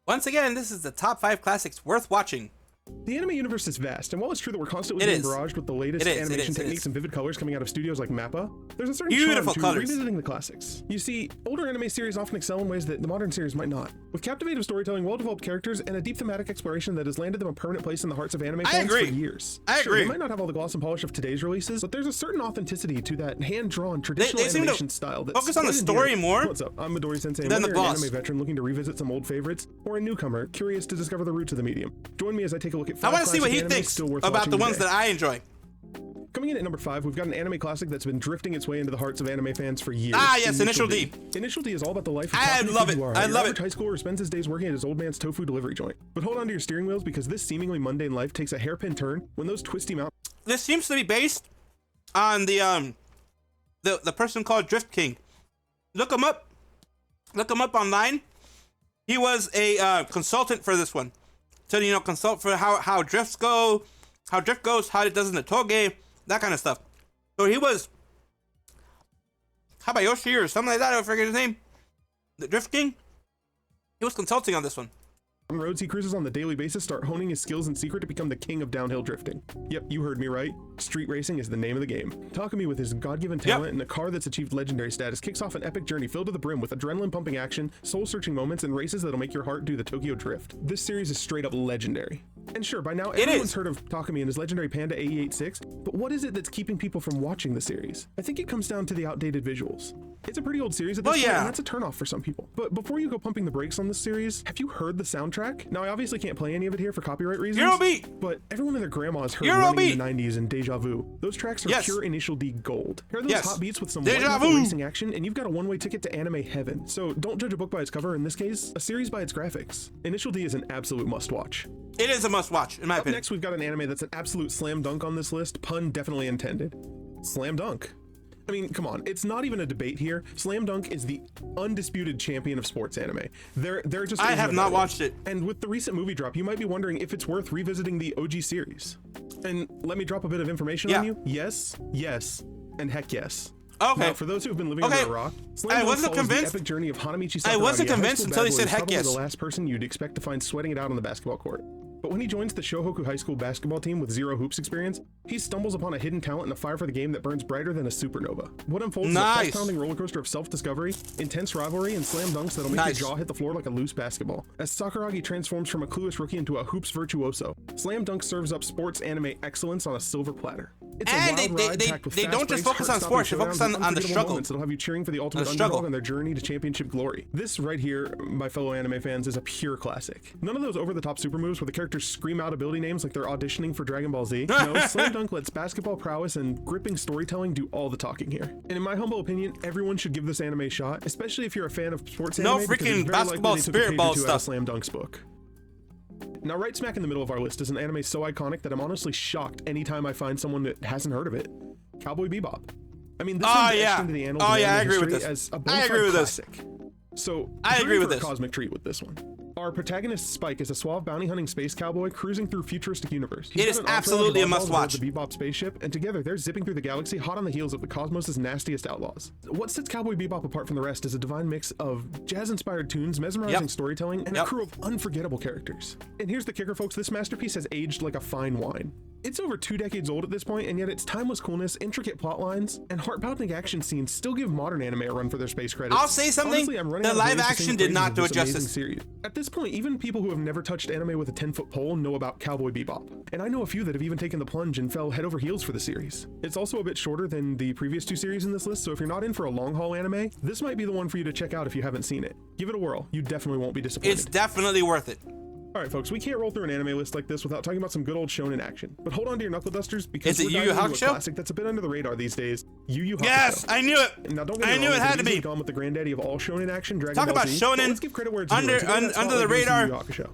Once again, this is the top 5 classics worth watching. The anime universe is vast, and while it's true that we're constantly being barraged with the latest animation techniques and vivid colors coming out of studios like MAPPA, there's a certain charm to revisiting the classics. You see, older anime series often excel in ways that the modern series might not. With captivating storytelling, well-developed characters, and a deep thematic exploration that has landed them a permanent place in the hearts of anime fans for years. I agree. They might not have all the gloss and polish of today's releases, but there's a certain authenticity to that hand-drawn traditional animation style that's focus on the story more. What's up? I'm Midori Sensei, than whether the you're an gloss. anime veteran looking to revisit some old favorites, or a newcomer curious to discover the roots of the medium. Join me as I take a look at 5 I want to see what he anime thinks still worth about watching the ones today. that I enjoy. Coming in at number 5, we've got an anime classic that's been drifting its way into the hearts of anime fans for years. Ah, yes, Initial D. Initial D is all about the life of I love it. I love it. High schooler who spends his days working at his old man's tofu delivery joint. But hold on to your steering wheels because this seemingly mundane life takes a hairpin turn when those twisty mountains. This seems to be based on the person called Drift King. Look him up. Look him up online. He was a consultant for this one. So, consult for how drifts go, how drift goes, how it does in the toge, that kind of stuff. So he was Habayoshi or something like that, I forget his name. The Drift King. He was consulting on this one. Roads he cruises on the daily basis start honing his skills in secret to become the king of downhill drifting. Yep, you heard me right. Street racing is the name of the game. Takumi, with his god-given talent and a car that's achieved legendary status, kicks off an epic journey filled to the brim with adrenaline-pumping action, soul-searching moments, and races that'll make your heart do the Tokyo Drift. This series is straight up legendary. And sure, by now everyone's heard of Takumi and his legendary Panda 886, but what is it that's keeping people from watching the series? I think it comes down to the outdated visuals. It's a pretty old series at this point, and that's a turnoff for some people. But before you go pumping the brakes on this series, have you heard the soundtrack? Now, I obviously can't play any of it here for copyright reasons. Eurobeat! But everyone and their grandma has heard Running in the 90s and Deja Vu. Those tracks are pure Initial D gold. Hear those hot beats with some wonderful racing action, and you've got a one-way ticket to anime heaven. So don't judge a book by its cover, in this case, a series by its graphics. Initial D is an absolute must-watch. It is a must-watch, in my opinion. Next, we've got an anime that's an absolute slam dunk on this list, pun definitely intended. Slam dunk. I mean, come on, it's not even a debate here. Slam Dunk is the undisputed champion of sports anime. There just I have not watched it. And with the recent movie drop, you might be wondering if it's worth revisiting the OG series. And let me drop a bit of information on you. Yes, and heck yes. Okay. Now, for those who have been living under a rock, Slam Dunk follows the epic journey of Hanamichi Sakuragi. I wasn't convinced until he said heck yes. Probably the last person you'd expect to find sweating it out on the basketball court. But when he joins the Shohoku High School basketball team with zero hoops experience, he stumbles upon a hidden talent and a fire for the game that burns brighter than a supernova. What unfolds is a pulse-pounding rollercoaster of self-discovery, intense rivalry, and slam dunks that'll make your jaw hit the floor like a loose basketball. As Sakuragi transforms from a clueless rookie into a hoops virtuoso, Slam Dunk serves up sports anime excellence on a silver platter. It's a wild ride packed with they don't just focus on sports, they focus on the struggle. That'll have you cheering for the ultimate underdog on their journey to championship glory. This right here, my fellow anime fans, is a pure classic. None of those over-the-top super moves where the characters scream out ability names like they're auditioning for Dragon Ball Z. No, Slam Dunk lets basketball prowess and gripping storytelling do all the talking here. And in my humble opinion, everyone should give this anime a shot, especially if you're a fan of sports anime. No freaking basketball spirit ball stuff. Slam Dunk's book. Now, right smack in the middle of our list is an anime so iconic that I'm honestly shocked anytime I find someone that hasn't heard of it. Cowboy Bebop. I mean, this one's etched into the annals of anime history as a bona fide classic. So, I agree with this. Cosmic treat with this one. Our protagonist Spike is a suave bounty hunting space cowboy cruising through futuristic universe. It is absolutely a must watch. The Bebop spaceship, and together they're zipping through the galaxy hot on the heels of the cosmos' nastiest outlaws. What sets Cowboy Bebop apart from the rest is a divine mix of jazz-inspired tunes, mesmerizing storytelling, and a crew of unforgettable characters. And here's the kicker, folks, this masterpiece has aged like a fine wine. It's over 2 decades old at this point, and yet its timeless coolness, intricate plot lines, and heart-pounding action scenes still give modern anime a run for their space credits. I'll say something, honestly, the live action did not do it justice. Series. At this point, even people who have never touched anime with a 10-foot pole know about Cowboy Bebop. And I know a few that have even taken the plunge and fell head over heels for the series. It's also a bit shorter than the previous 2 series in this list, so if you're not in for a long-haul anime, this might be the one for you to check out if you haven't seen it. Give it a whirl. You definitely won't be disappointed. It's definitely worth it. Alright folks, we can't roll through an anime list like this without talking about some good old shonen action. But hold on to your knuckle dusters because we're diving into a classic that's a bit under the radar these days. Yu Yu Hakusho. Yes, I knew it. Now don't get me wrong, I knew it had to be. Gone with the granddaddy of all shonen action, Dragon Talk Ball about Z. shonen Let's give credit where it's under the radar.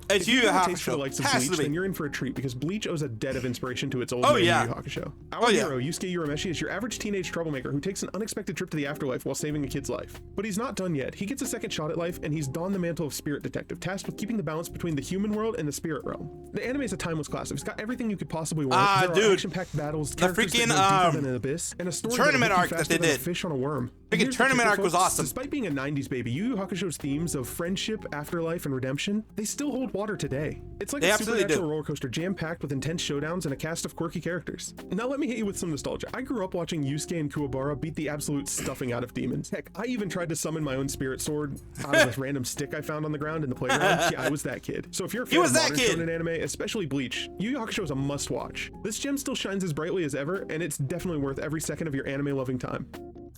It's Yu Yu Hakusho. Hakusho. Has to be. Then you're in for a treat because Bleach owes a debt of inspiration to its old man Yu Yu Hakusho. Our hero, Yusuke Urameshi, is your average teenage troublemaker who takes an unexpected trip to the afterlife while saving a kid's life. But he's not done yet. He gets a second shot at life, and he's donned the mantle of spirit detective, tasked with keeping the balance between the human world and the spirit realm. The anime is a timeless classic. It's got everything you could possibly want. There are action-packed battles, the freaking deeper than an abyss, and a story that tournament make you arc that faster they than a did. fish on a worm. Freaking Here's the tournament kicker, arc was folks. awesome. Despite being a 90s baby, Yu Yu Hakusho's themes of friendship, afterlife, and redemption, they still hold water today. It's like They a absolutely supernatural do. roller coaster jam-packed with intense showdowns and a cast of quirky characters. Now let me hit you with some nostalgia. I grew up watching Yusuke and Kuwabara beat the absolute stuffing out of demons. Heck, I even tried to summon my own spirit sword out of this random stick I found on the ground in the playground. Yeah, I was that kid. So if you're a fan of modern shonen anime, especially Bleach, Yu Yu Hakusho is a must-watch. This gem still shines as brightly as ever, and it's definitely worth every second of your anime-loving time.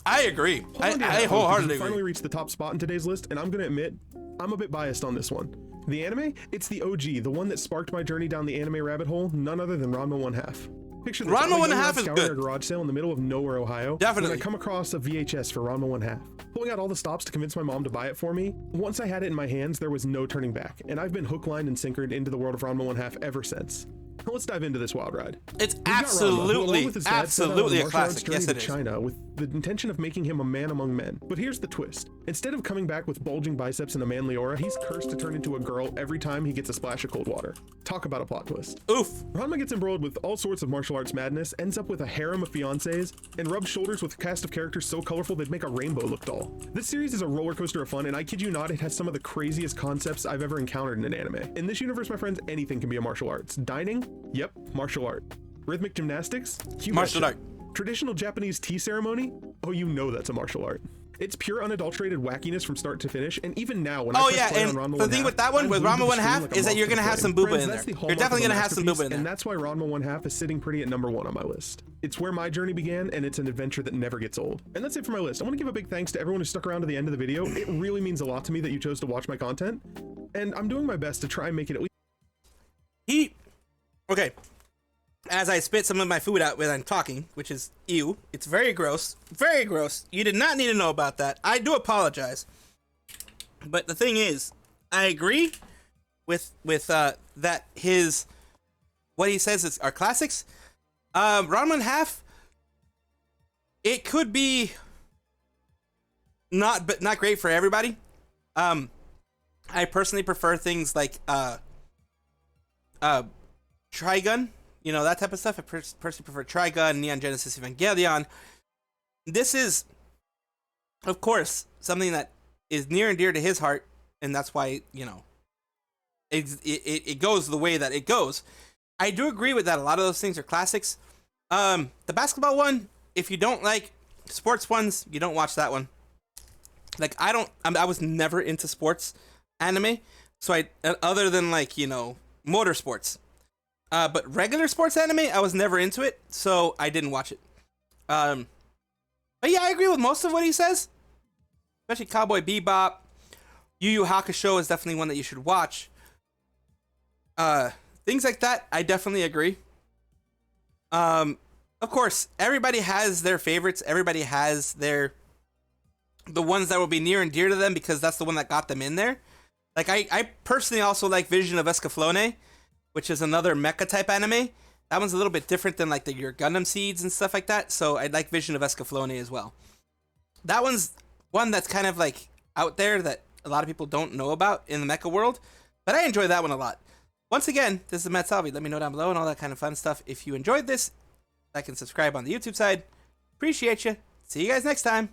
I agree. I We wholeheartedly finally agree. reached the top spot in today's list, and I'm gonna admit, I'm a bit biased on this one. The anime? It's the OG, the one that sparked my journey down the anime rabbit hole, none other than Ranma 1/2. Picture this, Ranma I'm a young 1/2 lad is scouring good. a garage sale in the middle of nowhere, Ohio. Definitely. When I come across a VHS for Ranma 1/2. Pulling out all the stops to convince my mom to buy it for me, once I had it in my hands, there was no turning back, and I've been hook, line, and sinkered into the world of Ranma 1/2 ever since. Now let's dive into this wild ride. It's We've got Ranma, who, along absolutely, with his dad, set out on absolutely a martial arts classic. journey Yes, to it is. China with the intention of making him a man among men. But here's the twist. Instead of coming back with bulging biceps and a manly aura, he's cursed to turn into a girl every time he gets a splash of cold water. Talk about a plot twist. Oof. Ranma gets embroiled with all sorts of martial arts madness, ends up with a harem of fiancés, and rubs shoulders with a cast of characters so colorful they'd make a rainbow look dull. This series is a roller coaster of fun, and I kid you not, it has some of the craziest concepts I've ever encountered in an anime. In this universe, my friends, anything can be a martial arts. Dining? Yep, martial art. Rhythmic gymnastics? You Martial betcha. art. Traditional Japanese tea ceremony? Oh, you know that's a martial art. It's pure unadulterated wackiness from start to finish, and even now when I Oh press yeah, play and on Ranma the thing 1/2, with that one, I'm with glued to Ranma the 1/2, screen like a is that you're moth to gonna the have some flame. booba Friends, in that's there. the hallmark You're definitely of a gonna have some booba masterpiece, in there. and that's why Ranma 1/2 is sitting pretty at #1 on my list. It's where my journey began, and it's an adventure that never gets old. And that's it for my list. I want to give a big thanks to everyone who stuck around to the end of the video. It really means a lot to me that you chose to watch my content, and I'm doing my best to try and make it at least. Okay. As I spit some of my food out when I'm talking, which is ew. It's very gross. Very gross. You did not need to know about that. I do apologize. But the thing is, I agree with that his what he says are classics. Ranma 1/2, it could be not great for everybody. I personally prefer things like Trigun, you know, that type of stuff. I personally prefer Trigun, Neon Genesis Evangelion. This is, of course, something that is near and dear to his heart, and that's why, you know, it goes the way that it goes. I do agree with that. A lot of those things are classics. The basketball one, if you don't like sports ones, you don't watch that one. Like, I was never into sports anime, so other than, like, you know, motorsports. But regular sports anime, I was never into it, so I didn't watch it. But yeah, I agree with most of what he says. Especially Cowboy Bebop. Yu Yu Hakusho is definitely one that you should watch. Things like that, I definitely agree. Of course, everybody has their favorites. Everybody has the ones that will be near and dear to them because that's the one that got them in there. Like, I personally also like Vision of Escaflowne, which is another mecha type anime. That one's a little bit different than like your Gundam Seeds and stuff like that. So I like Vision of Escaflowne as well. That one's one that's kind of like out there that a lot of people don't know about in the mecha world. But I enjoy that one a lot. Once again, this is Matt Salvi. Let me know down below and all that kind of fun stuff. If you enjoyed this, like and subscribe on the YouTube side. Appreciate you. See you guys next time.